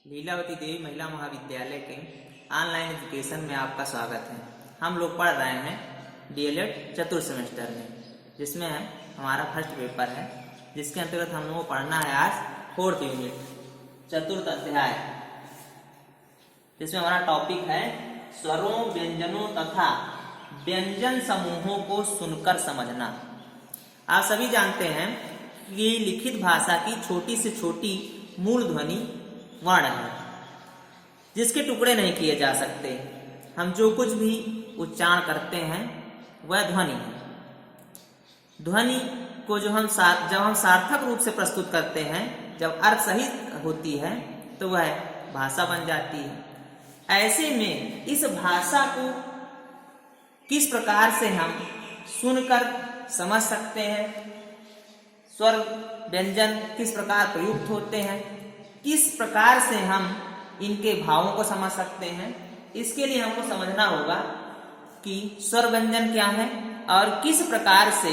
लीलावती देवी महिला महाविद्यालय के ऑनलाइन एजुकेशन में आपका स्वागत है। हम लोग पढ़ रहे हैं डीएलएड चतुर्थ सेमेस्टर में, जिसमें हमारा फर्स्ट पेपर है, जिसके अंतर्गत हम लोगों को पढ़ना है आज फोर्थ यूनिट चतुर्थ अध्याय, जिसमें हमारा टॉपिक है स्वरों, व्यंजनों तथा व्यंजन समूहों को सुनकर समझना। आप सभी जानते हैं कि लिखित भाषा की छोटी से छोटी मूल ध्वनि वर्ण है, जिसके टुकड़े नहीं किए जा सकते। हम जो कुछ भी उच्चारण करते हैं वह ध्वनि है। ध्वनि को जब हम सार्थक रूप से प्रस्तुत करते हैं, जब अर्थ सही होती है, तो वह भाषा बन जाती है। ऐसे में इस भाषा को किस प्रकार से हम सुनकर समझ सकते हैं, स्वर व्यंजन किस प्रकार प्रयुक्त होते हैं, किस प्रकार से हम इनके भावों को समझ सकते हैं, इसके लिए हमको समझना होगा कि स्वर व्यंजन क्या है और किस प्रकार से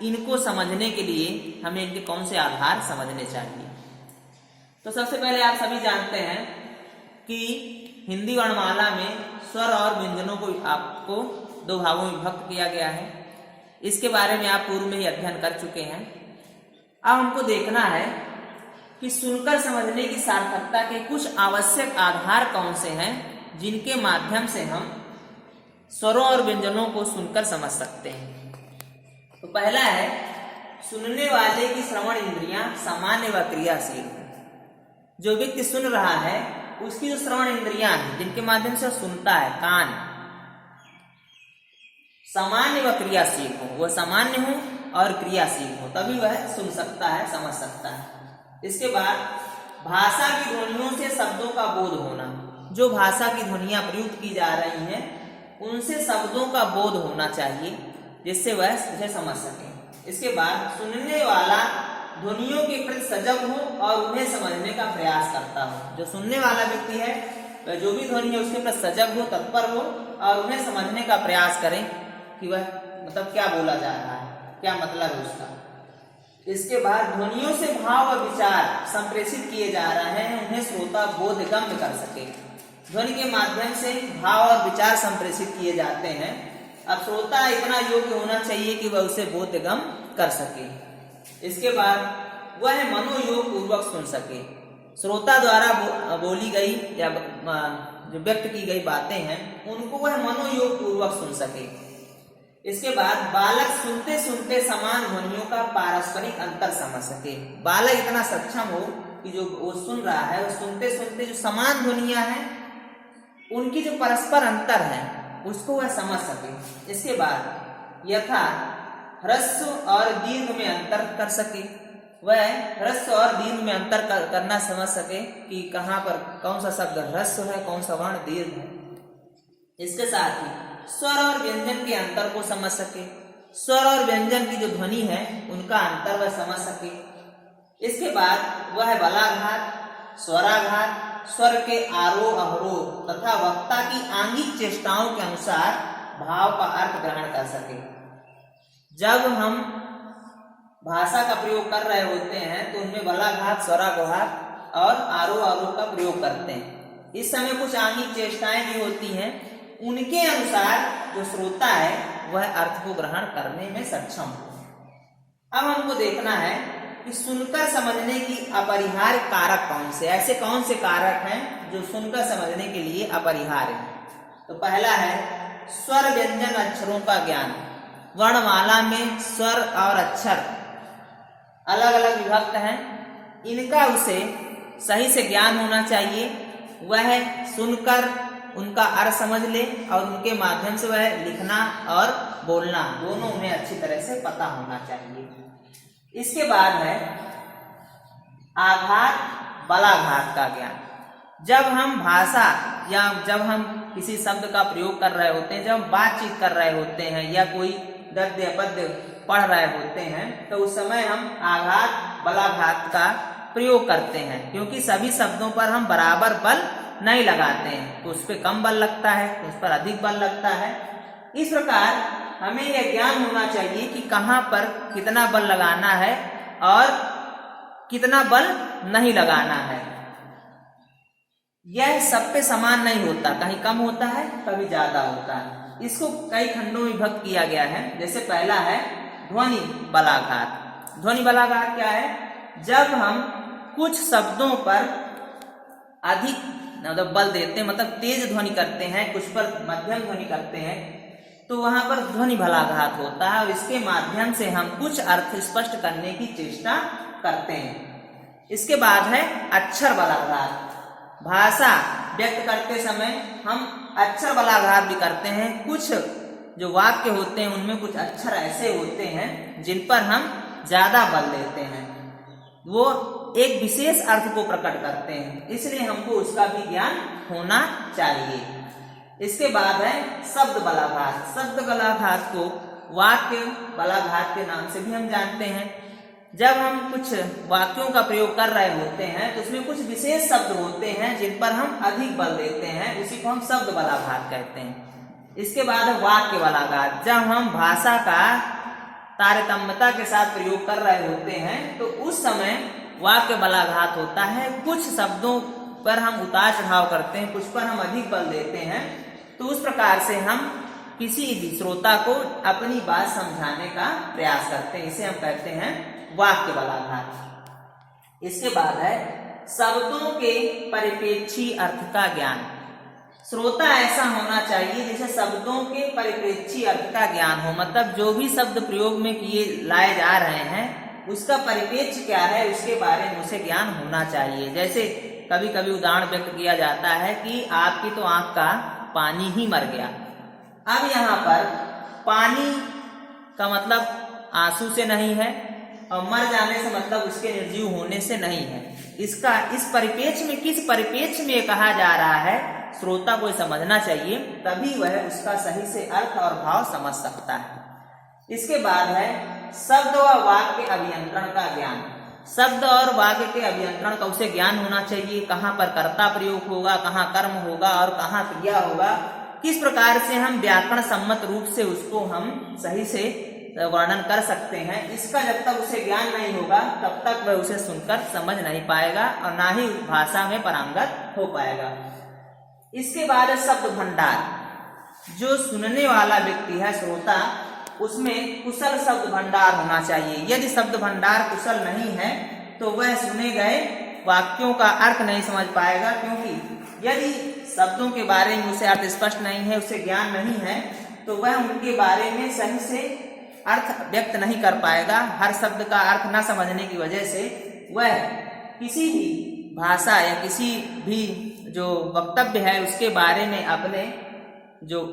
इनको समझने के लिए हमें इनके कौन से आधार समझने चाहिए। तो सबसे पहले आप सभी जानते हैं कि हिंदी वर्णमाला में स्वर और व्यंजनों को आपको दो भागों में विभक्त किया गया है। इसके बारे में आप पूर्व में ही अध्ययन कर चुके हैं। अब हमको देखना है कि सुनकर समझने की सार्थकता के कुछ आवश्यक आधार कौन से हैं, जिनके माध्यम से हम स्वरों और व्यंजनों को सुनकर समझ सकते हैं। तो पहला है, सुनने वाले की श्रवण इंद्रियां सामान्य व क्रियाशील है। जो व्यक्ति सुन रहा है उसकी जो श्रवण इंद्रियां हैं, जिनके माध्यम से सुनता है, कान, सामान्य व क्रियाशील हो, वह सामान्य हो और क्रियाशील हो, तभी वह सुन सकता है, समझ सकता है। इसके बाद भाषा की ध्वनियों से शब्दों का बोध होना। जो भाषा की ध्वनियां प्रयुक्त की जा रही हैं उनसे शब्दों का बोध होना चाहिए, जिससे वह उसे समझ सके। इसके बाद सुनने वाला ध्वनियों के प्रति सजग हो और उन्हें समझने का प्रयास करता हो। जो सुनने वाला व्यक्ति है वह जो भी ध्वनि है उसके प्रति सजग हो, तत्पर हो और उन्हें समझने का प्रयास करें कि वह मतलब क्या बोला जा रहा है, क्या मतलब है उसका। इसके बाद ध्वनियों से भाव और विचार संप्रेषित किए जा रहे हैं, उन्हें श्रोता बोधगम्य कर सके। ध्वनि के माध्यम से भाव और विचार संप्रेषित किए जाते हैं। अब श्रोता इतना योग्य होना चाहिए कि वह उसे बोधगम्य कर सके। इसके बाद वह मनोयोग पूर्वक सुन सके। श्रोता द्वारा बोली गई या जो व्यक्त की गई बातें हैं उनको वह मनोयोग पूर्वक सुन सके। इसके बाद बालक सुनते सुनते समान ध्वनियों का पारस्परिक अंतर समझ सके। बालक इतना सक्षम हो कि जो वो सुन रहा है वो सुनते सुनते जो समान ध्वनियां हैं उनकी जो परस्पर अंतर है उसको वह समझ सके। इसके बाद यथा ह्रस्व और दीर्घ में अंतर कर सके। वह ह्रस्व और दीर्घ में अंतर करना समझ सके कि कहाँ पर कौन सा शब्द ह्रस्व है, कौन सा वर्ण दीर्घ है। इसके साथ ही स्वर और व्यंजन के अंतर को समझ सके। स्वर और व्यंजन की जो ध्वनि है उनका अंतर वह समझ सके। इसके बाद वह बलाघात, स्वराघात, स्वर के आरोह अवरोह तथा वक्ता की आंगिक चेष्टाओं के अनुसार भाव का अर्थ ग्रहण कर सके। जब हम भाषा का प्रयोग कर रहे होते हैं तो उनमें बलाघात, स्वराघात और आरोह अवरोह का प्रयोग करते हैं। इस समय कुछ आंगिक चेष्टाएं भी होती हैं, उनके अनुसार जो श्रोता है वह अर्थ को ग्रहण करने में सक्षम हो। अब हमको देखना है कि सुनकर समझने की अपरिहार्य कारक कौन से, ऐसे कौन से कारक हैं जो सुनकर समझने के लिए अपरिहार्य हैं। तो पहला है स्वर व्यंजन अक्षरों का ज्ञान। वर्णमाला में स्वर और अक्षर अलग अलग विभक्त हैं, इनका उसे सही से ज्ञान होना चाहिए। वह सुनकर उनका अर्थ समझ ले और उनके माध्यम से वह लिखना और बोलना दोनों उन्हें अच्छी तरह से पता होना चाहिए। इसके बाद है आघात बलाघात का ज्ञान। जब हम भाषा या जब हम किसी शब्द का प्रयोग कर रहे होते हैं, जब हम बातचीत कर रहे होते हैं या कोई गद्य पद्य पढ़ रहे होते हैं, तो उस समय हम आघात बलाघात का प्रयोग करते हैं, क्योंकि सभी शब्दों पर हम बराबर बल नहीं लगाते हैं। तो उस पर कम बल लगता है, उस पर अधिक बल लगता है। इस प्रकार हमें यह ज्ञान होना चाहिए कि कहाँ पर कितना बल लगाना है और कितना बल नहीं लगाना है। यह सब पे समान नहीं होता, कहीं कम होता है कभी ज्यादा होता है। इसको कई खंडों में विभक्त किया गया है। जैसे पहला है ध्वनि बलाघात। ध्वनि बलाघात क्या है? जब हम कुछ शब्दों पर अधिक मतलब बल देते हैं, मतलब तेज ध्वनि करते हैं, कुछ पर मध्यम ध्वनि करते हैं, तो वहां पर ध्वनि बलाघात होता है और इसके माध्यम से हम कुछ अर्थ स्पष्ट करने की चेष्टा करते हैं। इसके बाद है अक्षर बलाघात। भाषा व्यक्त करते समय हम अक्षर बलाघात भी करते हैं। कुछ जो वाक्य होते हैं उनमें कुछ अक्षर ऐसे होते हैं जिन पर हम ज्यादा बल देते हैं, वो एक विशेष अर्थ को प्रकट करते हैं, इसलिए हमको उसका भी ज्ञान होना चाहिए। इसके बाद है शब्द बलाघात। शब्द बलाघात को वाक्य बलाघात के नाम से भी हम जानते हैं। जब हम कुछ वाक्यों का प्रयोग कर रहे होते हैं तो उसमें कुछ विशेष शब्द होते हैं जिन पर हम अधिक बल देते हैं, उसी को हम शब्द बलाघात कहते हैं। इसके बाद है वाक्य बलाघात। जब हम भाषा का तारतम्यता के साथ प्रयोग कर रहे होते हैं तो उस समय वाक्य बलाघात होता है। कुछ शब्दों पर हम उतार चढ़ाव करते हैं, कुछ पर हम अधिक बल देते हैं, तो उस प्रकार से हम किसी भी श्रोता को अपनी बात समझाने का प्रयास करते हैं, इसे हम कहते हैं वाक्य बलाघात। इसके बाद है शब्दों के परिप्रेक्षी अर्थ का ज्ञान। श्रोता ऐसा होना चाहिए जैसे शब्दों के परिप्रेक्षी अर्थ का ज्ञान हो, मतलब जो भी शब्द प्रयोग में किए लाए जा रहे हैं उसका परिप्रेक्ष्य क्या है उसके बारे में उसे ज्ञान होना चाहिए। जैसे कभी कभी उदाहरण व्यक्त किया जाता है कि आपकी तो आंख का पानी ही मर गया। अब यहाँ पर पानी का मतलब आंसू से नहीं है और मर जाने से मतलब उसके निर्जीव होने से नहीं है। इसका इस परिप्रेक्ष्य में किस परिप्रेक्ष्य में कहा जा रहा है श्रोता को समझना चाहिए, तभी वह उसका सही से अर्थ और भाव समझ सकता है। इसके बाद है शब्द व वाक्य अभियंत्रण का ज्ञान। शब्द और वाक्य के अभियंत्रण का उसे ज्ञान होना चाहिए। कहाँ पर कर्ता प्रयोग होगा, कहाँ कर्म होगा और कहाँ क्रिया होगा, किस प्रकार से हम व्याकरण सम्मत रूप से उसको हम सही से वर्णन कर सकते हैं। इसका जब तक उसे ज्ञान नहीं होगा तब तक वह उसे सुनकर समझ नहीं पाएगा और ना ही भाषा में पारंगत हो पाएगा। इसके बाद है शब्द भंडार। जो सुनने वाला व्यक्ति है श्रोता, उसमें कुशल शब्द भंडार होना चाहिए। यदि शब्द भंडार कुशल नहीं है तो वह सुने गए वाक्यों का अर्थ नहीं समझ पाएगा, क्योंकि यदि शब्दों के बारे में उसे अर्थ स्पष्ट नहीं है, उसे ज्ञान नहीं है, तो वह उनके बारे में सही से अर्थ व्यक्त नहीं कर पाएगा। हर शब्द का अर्थ न समझने की वजह से वह किसी भी भाषा या किसी भी जो वक्तव्य है उसके बारे में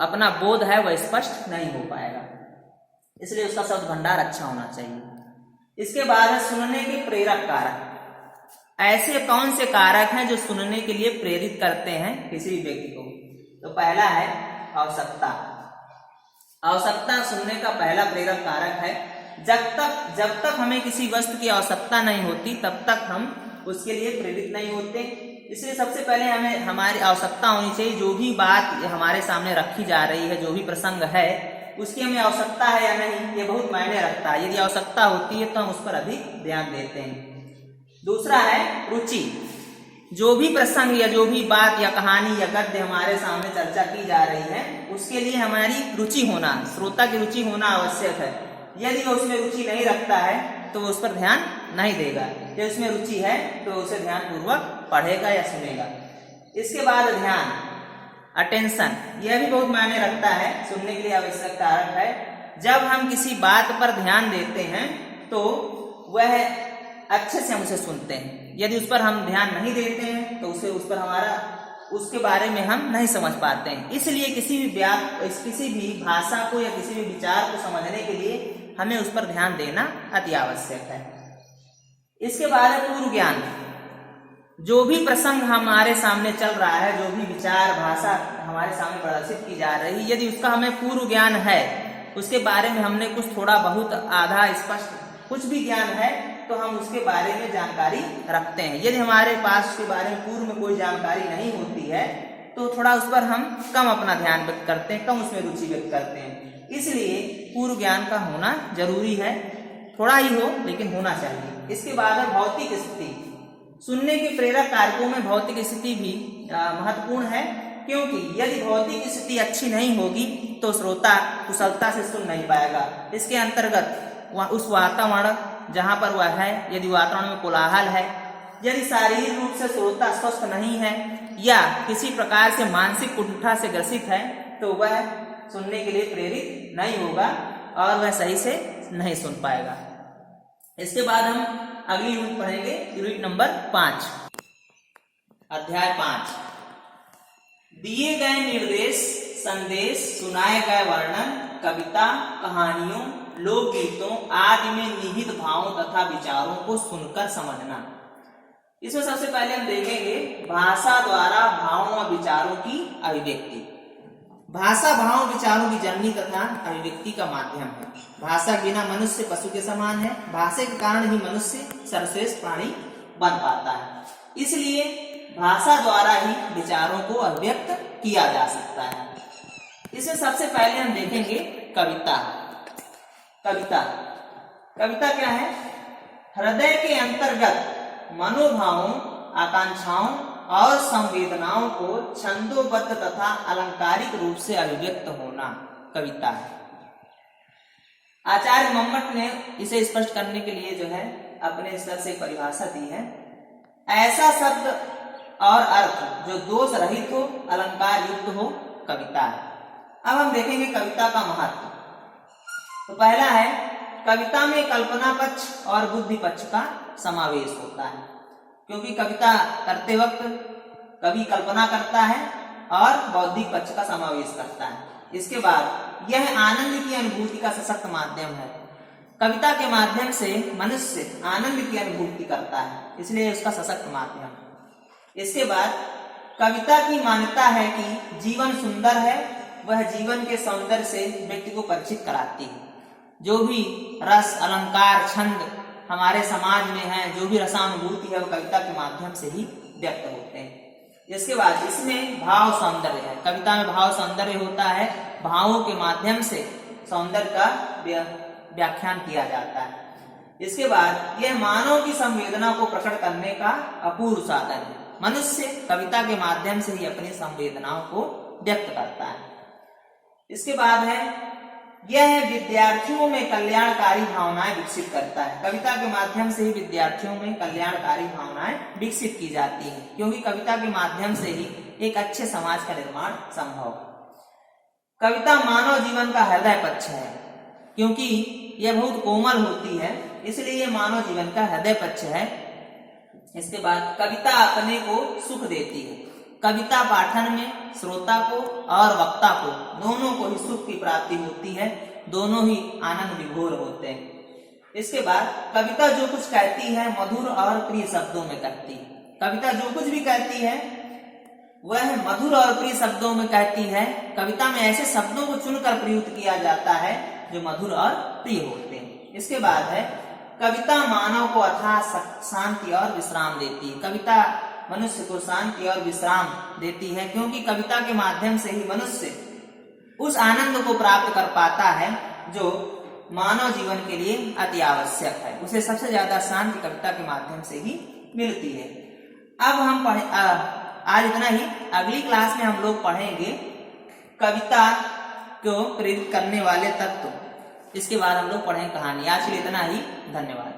अपना बोध है वह स्पष्ट नहीं हो पाएगा। इसलिए उसका शब्द भंडार अच्छा होना चाहिए। इसके बाद है सुनने के प्रेरक कारक। ऐसे कौन से कारक हैं जो सुनने के लिए प्रेरित करते हैं किसी भी व्यक्ति को? तो पहला है आवश्यकता। आवश्यकता सुनने का पहला प्रेरक कारक है। जब तक हमें किसी वस्तु की आवश्यकता नहीं होती तब तक हम उसके लिए प्रेरित नहीं होते। इसलिए सबसे पहले हमें हमारी आवश्यकता होनी चाहिए। जो भी बात हमारे सामने रखी जा रही है, जो भी प्रसंग है, उसकी हमें आवश्यकता है या नहीं, ये बहुत मायने रखता है। यदि आवश्यकता होती है तो हम उस पर अधिक ध्यान देते हैं। दूसरा है रुचि। जो भी प्रसंग या जो भी बात या कहानी या गद्य हमारे सामने चर्चा की जा रही है उसके लिए हमारी रुचि होना, श्रोता की रुचि होना आवश्यक है। यदि वो उसमें रुचि नहीं रखता है तो वो उस पर ध्यान नहीं देगा। यदि उसमें रुचि है तो उसे ध्यान पूर्वक पढ़ेगा या सुनेगा। इसके बाद ध्यान, अटेंशन, यह भी बहुत मायने रखता है, सुनने के लिए आवश्यक कारक है। जब हम किसी बात पर ध्यान देते हैं तो वह अच्छे से हम उसे सुनते हैं। यदि उस पर हम ध्यान नहीं देते हैं तो उसके बारे में हम नहीं समझ पाते हैं। इसलिए किसी भी भाषा को या किसी भी विचार को समझने के लिए हमें उस पर ध्यान देना अति आवश्यक है। इसके बाद है पूर्व ज्ञान। जो भी प्रसंग हमारे सामने चल रहा है, जो भी विचार भाषा हमारे सामने प्रदर्शित की जा रही है, यदि उसका हमें पूर्व ज्ञान है, उसके बारे में हमने कुछ थोड़ा बहुत आधा स्पष्ट कुछ भी ज्ञान है तो हम उसके बारे में जानकारी रखते हैं। यदि हमारे पास उसके बारे में पूर्व में कोई जानकारी नहीं होती है तो थोड़ा उस पर हम कम अपना ध्यान व्यक्त करते हैं, कम उसमें रुचि व्यक्त करते हैं। इसलिए पूर्व ज्ञान का होना जरूरी है, थोड़ा ही हो लेकिन होना चाहिए। इसके बाद है भौतिक स्थिति। सुनने के प्रेरक कारकों में भौतिक स्थिति भी महत्वपूर्ण है, क्योंकि यदि भौतिक स्थिति अच्छी नहीं होगी तो श्रोता कुशलता से सुन नहीं पाएगा। इसके अंतर्गत उस वातावरण जहाँ पर वह है, यदि वातावरण में कोलाहल है, यदि शारीरिक रूप से श्रोता स्वस्थ नहीं है या किसी प्रकार से मानसिक कुंठा से ग्रसित है, तो वह सुनने के लिए प्रेरित नहीं होगा और वह सही से नहीं सुन पाएगा। इसके बाद हम अगली यूनिट पढ़ेंगे, यूनिट नंबर 5, अध्याय 5। दिए गए निर्देश, संदेश, सुनाए गए वर्णन, कविता, कहानियों, लोकगीतों आदि में निहित भावों तथा विचारों को सुनकर समझना। इसमें सबसे पहले हम देखेंगे भाषा द्वारा भावों और विचारों की अभिव्यक्ति। भाषा भावों विचारों की जननी तथा अभिव्यक्ति का माध्यम है। भाषा के बिना मनुष्य पशु के समान है। भाषा के कारण ही मनुष्य सर्वश्रेष्ठ प्राणी बन पाता है। इसलिए भाषा द्वारा ही विचारों को अभिव्यक्त किया जा सकता है। इसमें सबसे पहले हम देखेंगे कविता। कविता कविता क्या है? हृदय के अंतर्गत मनोभावों, आकांक्षाओं और संवेदनाओं को छंदोबद्ध तथा अलंकारिक रूप से अभिव्यक्त होना कविता है। आचार्य मम्मट ने इसे स्पष्ट करने के लिए जो है अपने स्तर से परिभाषा दी है, ऐसा शब्द और अर्थ जो दोष रहित हो, अलंकार युक्त हो, कविता है। अब हम देखेंगे कविता का महत्व। तो पहला है, कविता में कल्पना पक्ष और बुद्धि पक्ष का समावेश होता है, क्योंकि कविता करते वक्त कवि कल्पना करता है और बौद्धिक पक्ष का समावेश करता है। इसके बाद यह आनंद की अनुभूति का सशक्त माध्यम है। कविता के माध्यम से मनुष्य आनंद की अनुभूति करता है, इसलिए उसका सशक्त माध्यम। इसके बाद कविता की मान्यता है कि जीवन सुंदर है, वह जीवन के सौंदर्य से व्यक्ति को परिचित कराती है। जो भी रस, अलंकार, छंद हमारे समाज में है, जो भी रसानुभूति है, वो कविता के माध्यम से ही व्यक्त होते हैं। इसके बाद इसमें भाव सौंदर्य है। कविता में भाव सौंदर्य होता है। भावों के माध्यम से सौंदर्य का व्याख्यान किया जाता है। इसके बाद यह मानव की संवेदना को प्रकट करने का अपूर्व साधन है। मनुष्य कविता के माध्यम से ही अपनी संवेदनाओं को व्यक्त करता है। इसके बाद है, यह विद्यार्थियों में कल्याणकारी भावनाएं विकसित करता है। कविता के माध्यम से ही विद्यार्थियों में कल्याणकारी भावनाएं विकसित की जाती हैं, क्योंकि कविता के माध्यम से ही एक अच्छे समाज का निर्माण संभव है। कविता मानव जीवन का हृदय पक्ष है, क्योंकि यह बहुत कोमल होती है, इसलिए यह मानव जीवन का हृदय पक्ष है। इसके बाद कविता अपने को सुख देती है। कविता पाठन में श्रोता को और वक्ता को दोनों को ही सुख की प्राप्ति होती है, दोनों ही आनंद विभोर होते हैं। इसके बाद कविता जो कुछ कहती है मधुर और प्रिय शब्दों में कहती है। कविता जो कुछ भी कहती है वह मधुर और प्रिय शब्दों में कहती है। कविता में ऐसे शब्दों को चुनकर प्रयुक्त किया जाता है जो मधुर और प्रिय होते हैं। इसके बाद है, कविता मानव को अथाह शांति और विश्राम देती है। कविता मनुष्य को शांति और विश्राम देती है, क्योंकि कविता के माध्यम से ही मनुष्य उस आनंद को प्राप्त कर पाता है जो मानव जीवन के लिए अति आवश्यक है। उसे सबसे ज्यादा शांति कविता के माध्यम से ही मिलती है। अब हम आज इतना ही। अगली क्लास में हम लोग पढ़ेंगे कविता को प्रेरित करने वाले तत्व। इसके बाद हम लोग पढ़ेंगे कहानी। आज के लिए इतना ही। धन्यवाद।